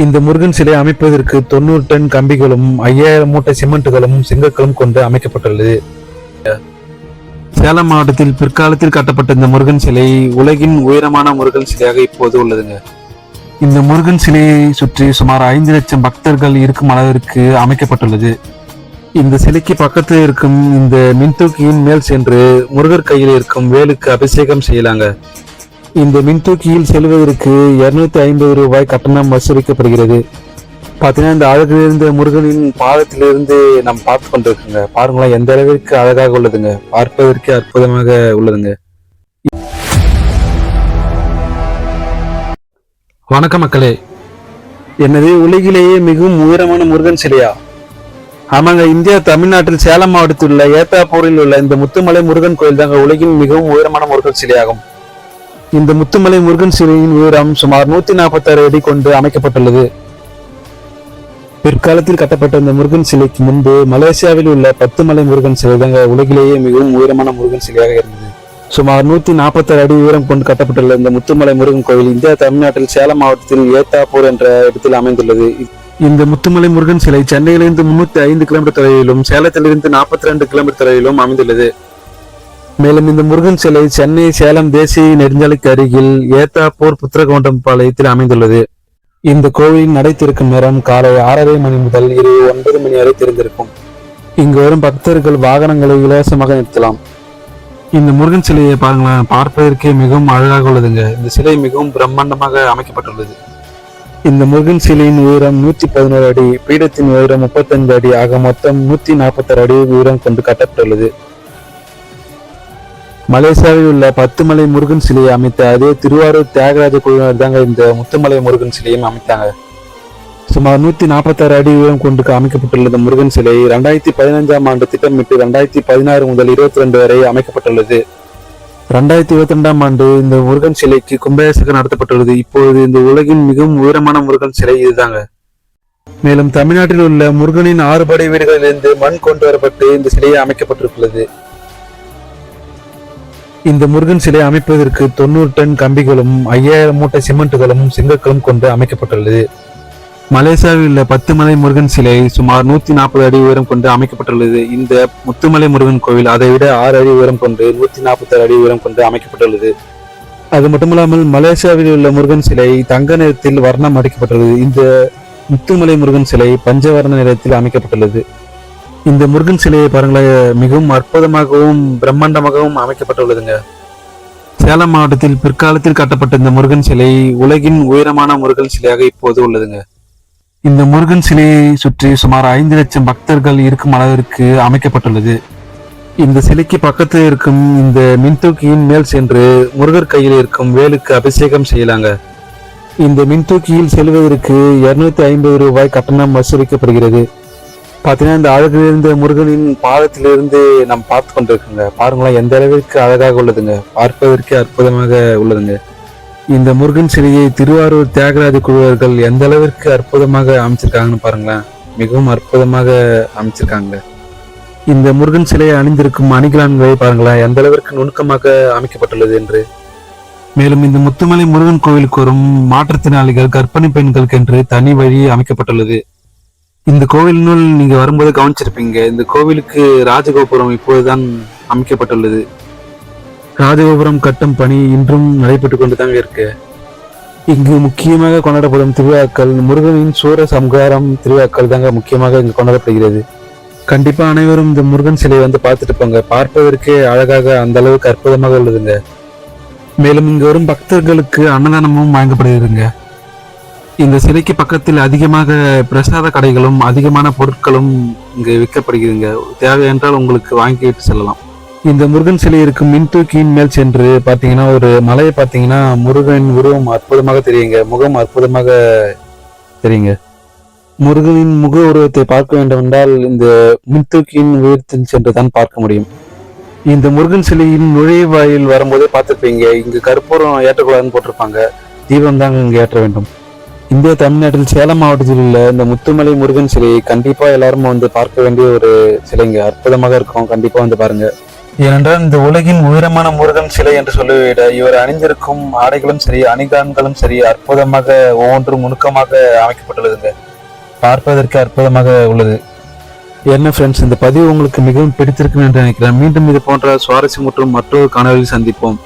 இந்த முருகன் சிலை அமைப்பதற்கு 90 டன் கம்பிகளும் 5000 மூட்டை சிமெண்ட்டுகளும் செங்கற்களும் கொண்டு அமைக்கப்பட்டுள்ளது. சேலம் மாவட்டத்தில் பிற்காலத்தில் கட்டப்பட்ட இந்த முருகன் சிலை உலகின் உயரமான முருகன் சிலையாக இப்போது உள்ளதுங்க. இந்த முருகன் சிலையை சுற்றி சுமார் 5 லட்சம் பக்தர்கள் இருக்கும் அளவிற்கு அமைக்கப்பட்டுள்ளது. இந்த சிலைக்கு பக்கத்தில் இருக்கும் இந்த மின்தூக்கியின் மேல் சென்று முருகர் கையில் இருக்கும் வேலுக்கு அபிஷேகம் செய்யலாங்க. இந்த மின்தூக்கியில் செல்வதற்கு 250 ரூபாய் கட்டணம் வசூலிக்கப்படுகிறது. பார்த்தீங்கன்னா இந்த அழகிலிருந்த முருகனின் பாதத்திலிருந்து நாம் பார்த்து கொண்டிருக்குங்க. பாருங்களேன் எந்த அளவிற்கு அழகாக உள்ளதுங்க, பார்ப்பதற்கு அற்புதமாக உள்ளதுங்க. வணக்கம் மக்களே, என்னது உலகிலேயே மிகவும் உயரமான முருகன் சிலையா? ஆமாங்க, இந்தியா தமிழ்நாட்டில் சேலம் மாவட்டத்தில் உள்ள ஏத்தாப்பூரில் உள்ள இந்த முத்துமலை முருகன் கோயில் தாங்க உலகின் மிகவும் உயரமான முருகன் சிலையாகும். இந்த முத்துமலை முருகன் சிலையின் உயரம் சுமார் 146 அடி கொண்டு அமைக்கப்பட்டுள்ளது. பிற்காலத்தில் கட்டப்பட்ட இந்த முருகன் சிலைக்கு முன்பு மலேசியாவில் உள்ள 10 மலை முருகன் சிலை தாங்க உலகிலேயே மிகவும் உயரமான முருகன் சிலையாக இருந்தது. சுமார் 146 அடி உயரம் கொண்டு கட்டப்பட்டுள்ள இந்த முத்துமலை முருகன் கோயில் இந்தியா தமிழ்நாட்டில் சேலம் மாவட்டத்தில் ஏத்தாப்பூர் என்ற இடத்தில் அமைந்துள்ளது. இந்த முத்துமலை முருகன் சிலை சென்னையிலிருந்து 305 கிலோமீட்டர் தொலைவிலும் சேலத்திலிருந்து 42 கிலோமீட்டர் தொலைவிலும் அமைந்துள்ளது. மேலும் இந்த முருகன் சிலை சென்னை சேலம் தேசிய நெடுஞ்சாலைக்கு அருகில் ஏத்தாப்பூர் புத்திரகவுண்டம் பாளையத்தில் அமைந்துள்ளது. இந்த கோவிலின் நடை திறக்கும் நேரம் காலை 6:30 மணி முதல் இரவு 9 மணி வரை திறந்திருக்கும். இங்கு வரும் பக்தர்கள் வாகனங்களை இலவசமாக நிறுத்தலாம். இந்த முருகன் சிலையை பாருங்களேன், பார்ப்பதற்கே மிகவும் அழகாக உள்ளதுங்க. இந்த சிலை மிகவும் பிரம்மாண்டமாக அமைக்கப்பட்டுள்ளது. இந்த முருகன் சிலையின் உயரம் 111 அடி, பீடத்தின் உயரம் 35 அடி ஆக மொத்தம் 146 அடி உயரம் கொண்டு கட்டப்பட்டுள்ளது. மலேசியாவில் உள்ள 10 மலை முருகன் சிலையை அமைத்த அதே திருவாரூர் தியாகராஜ குழுவினர் தாங்க இந்த முத்துமலை முருகன் சிலையும் அமைத்தாங்க. சுமார் 146 அடி உயரம் கொண்டு அமைக்கப்பட்டுள்ள இந்த முருகன் சிலை 2015ஆம் ஆண்டு திட்டமிட்டு 2016 முதல் 22 வரை அமைக்கப்பட்டுள்ளது. 2022ஆம் ஆண்டு இந்த முருகன் சிலைக்கு கும்பாபிஷேகம் நடத்தப்பட்டுள்ளது. இப்பொழுது இந்த உலகின் மிகவும் உயரமான முருகன் சிலை இதுதாங்க. மேலும் தமிழ்நாட்டில் உள்ள முருகனின் 6 படை வீடுகளிலிருந்து மண் கொண்டு வரப்பட்டு இந்த சிலையை அமைக்கப்பட்டிருக்கிறது. இந்த முருகன் சிலை அமைப்பதற்கு 90 டன் கம்பிகளும் 5000 மூட்டை சிமெண்ட்டுகளும் செங்கற்களும் கொண்டு அமைக்கப்பட்டுள்ளது. மலேசியாவில் உள்ள 10 மலை முருகன் சிலை சுமார் 140 அடி உயரம் கொண்டு அமைக்கப்பட்டுள்ளது. இந்த முத்துமலை முருகன் கோவில் அதை விட 6 அடி உயரம் கொண்டு 146 அடி உயரம் கொண்டு அமைக்கப்பட்டுள்ளது. அது மட்டுமல்லாமல் மலேசியாவில் உள்ள முருகன் சிலை தங்க நிறத்தில் வர்ணம் அடிக்கப்பட்டுள்ளது. இந்த முத்துமலை முருகன் சிலை பஞ்சவர்ண நிறத்தில் அமைக்கப்பட்டுள்ளது. இந்த முருகன் சிலையை பாருங்களேன், மிகவும் அற்புதமாகவும் பிரம்மாண்டமாகவும் அமைக்கப்பட்டுள்ளதுங்க. சேலம் மாவட்டத்தில் பிற்காலத்தில் கட்டப்பட்ட இந்த முருகன் சிலை உலகின் உயரமான முருகன் சிலையாக இப்போது உள்ளதுங்க. இந்த முருகன் சிலையை சுற்றி சுமார் 5 லட்சம் பக்தர்கள் இருக்கும் அளவிற்கு அமைக்கப்பட்டுள்ளது. இந்த சிலைக்கு பக்கத்தில் இருக்கும் இந்த மின்தூக்கியின் மேல் சென்று முருகர் கையில் இருக்கும் வேலுக்கு அபிஷேகம் செய்யலாங்க. இந்த மின்தூக்கியில் செல்வதற்கு 250 ரூபாய் கட்டணம் வசூலிக்கப்படுகிறது. பார்த்தீங்கன்னா இந்த அழகிலிருந்த முருகனின் பாதத்திலிருந்து நாம் பார்த்து கொண்டிருக்குங்க. பாருங்களேன் எந்த அளவிற்கு அழகாக உள்ளதுங்க, பார்ப்பதற்கே அற்புதமாக உள்ளதுங்க. இந்த முருகன் சிலையை திருவாரூர் தியாகராஜ குழுவர்கள் எந்த அளவிற்கு அற்புதமாக அமைச்சிருக்காங்கன்னு பாருங்களேன், மிகவும் அற்புதமாக அமைச்சிருக்காங்க. இந்த முருகன் சிலையை அணிந்திருக்கும் அணிகலன்களை பாருங்களேன் எந்த அளவிற்கு நுணுக்கமாக அமைக்கப்பட்டுள்ளது என்று. மேலும் இந்த முத்துமலை முருகன் கோவிலுக்கு வரும் மாற்றுத்திறனாளிகள் கர்ப்பிணி பெண்களுக்கு என்று தனி வழி அமைக்கப்பட்டுள்ளது. இந்த கோவிலினுள் நீங்க வரும்போது கவனிச்சிருப்பீங்க, இந்த கோவிலுக்கு ராஜகோபுரம் இப்போதுதான் அமைக்கப்பட்டுள்ளது. ராஜகோபுரம் கட்டும் பணி இன்றும் நடைபெற்று கொண்டுதாங்க இருக்கு. இங்கு முக்கியமாக கொண்டாடப்படும் திருவிழாக்கள் முருகனின் சூர சம்ஹாரம் திருவிழாக்கள் தாங்க முக்கியமாக இங்கு கொண்டாடப்படுகிறது. கண்டிப்பா அனைவரும் இந்த முருகன் சிலையை வந்து பார்த்துட்டு போங்க, பார்ப்பதற்கே அழகாக அந்த அளவுக்கு அற்புதமாக உள்ளதுங்க. மேலும் இங்கு வரும் பக்தர்களுக்கு அன்னதானமும் வழங்கப்படுகிறதுங்க. இந்த சிலைக்கு பக்கத்தில் அதிகமாக பிரசாத கடைகளும் அதிகமான பொருட்களும் இங்கு விற்கப்படுகிறதுங்க. தேவை என்றால் உங்களுக்கு வாங்கிட்டு செல்லலாம். இந்த முருகன் சிலை இருக்கும் மின்தூக்கியின் மேல் சென்று பார்த்தீங்கன்னா ஒரு மலையை பார்த்தீங்கன்னா முருகனின் உருவம் அற்புதமாக தெரியுங்க, முகம் அற்புதமாக தெரியுங்க. முருகனின் முக உருவத்தை பார்க்க வேண்டும் என்றால் இந்த மின்தூக்கியின் உயரத்தில் சென்று தான் பார்க்க முடியும். இந்த முருகன் சிலையின் நுழைவாயில் வரும்போதே பார்த்துருப்பீங்க, இங்கு கற்பூரம் ஏற்றக்கூடாதுன்னு போட்டிருப்பாங்க. தீபம் தாங்க இங்கு ஏற்ற வேண்டும். இந்தியா தமிழ்நாட்டில் சேலம் மாவட்டத்தில் உள்ள இந்த முத்துமலை முருகன் சிலையை கண்டிப்பா எல்லாரும் வந்து பார்க்க வேண்டிய ஒரு சிலைங்க, அற்புதமாக இருக்கும். கண்டிப்பா வந்து பாருங்க. ஏனென்றால் இந்த உலகின் உயரமான முருகன் சிலை என்று சொல்லிவிட இவர் அணிந்திருக்கும் ஆடைகளும் சரி அணிகலன்களும் சரி அற்புதமாக ஒவ்வொன்றும் நுணுக்கமாக அமைக்கப்பட்டுள்ளதுங்க. பார்ப்பதற்கு அற்புதமாக உள்ளது. என்ன ஃப்ரெண்ட்ஸ், இந்த பதிவு உங்களுக்கு மிகவும் பிடித்திருக்கும் என்று நினைக்கிறேன். மீண்டும் இது போன்ற சுவாரஸ்யம் மற்றும் மற்றொரு காணொலியில் சந்திப்போம்.